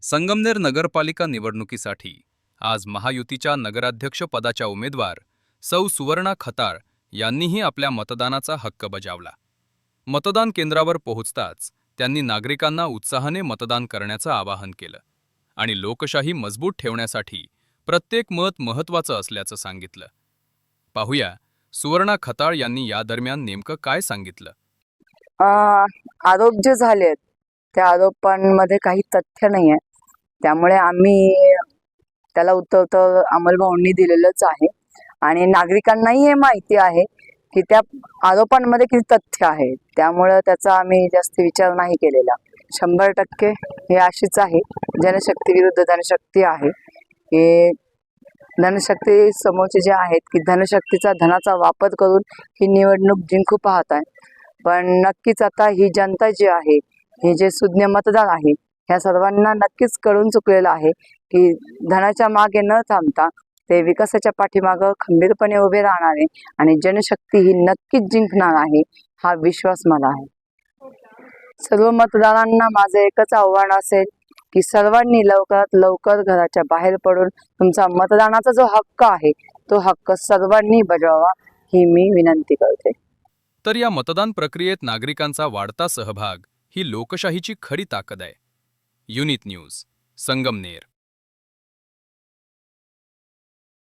संगमनेर नगरपालिका निवडणुकीसाठी आज महायुतीच्या नगराध्यक्ष पदाच्या उमेदवार सौ सुवर्णा खताळ यांनीही आपल्या मतदानाचा हक्क बजावला। मतदान केंद्रावर पोहोचताच त्यांनी नागरिकांना उत्साहाने मतदान करण्याचं आवाहन केलं आणि लोकशाही मजबूत ठेवण्यासाठी प्रत्येक मत महत्त्वाचं असल्याचं सांगितलं। पाहूया सुवर्णा खताळ यांनी या दरम्यान नेमकं काय सांगितलं। आरोप जे झालेत त्या आरोपांमध्ये काही तथ्य नाही आहे, त्यामुळे आम्ही त्याला उत्तर अंमलभावांनी दिलेलंच आहे आणि नागरिकांनाही हे माहिती आहे की त्या आरोपांमध्ये किती तथ्य आहे, त्यामुळे त्याचा आम्ही जास्त विचार नाही केलेला। 100% हे अशीच आहे, जनशक्ती विरुद्ध धनशक्ती आहे। हे धनशक्ती समोरचे जे आहेत की धनशक्तीचा धनाचा वापर करून ही निवडणूक जिंकू पाहत आहे, पण नक्कीच आता ही जनता जी आहे, हे जे सुज्ञ मतदार आहे, ह्या सर्वांना नक्कीच कळून चुकलेलं आहे की धनाच्या मागे न थांबता ते विकासाच्या पाठीमागे खंबीरपणे उभे राहणार आहे आणि जनशक्ती ही नक्कीच जिंकणार आहे, हा विश्वास मला आहे। सर्व मतदारांना माझं एकच आव्हान असेल की सर्वांनी लवकरात लवकर घराच्या बाहेर पडून तुमचा मतदानाचा जो हक्क आहे तो हक्क सर्वांनी बजावावा ही मी विनंती करते। तर या मतदान प्रक्रियेत नागरिकांचा वाढता सहभाग ही लोकशाहीची खरी ताकद आहे। Unit news, Sangamner.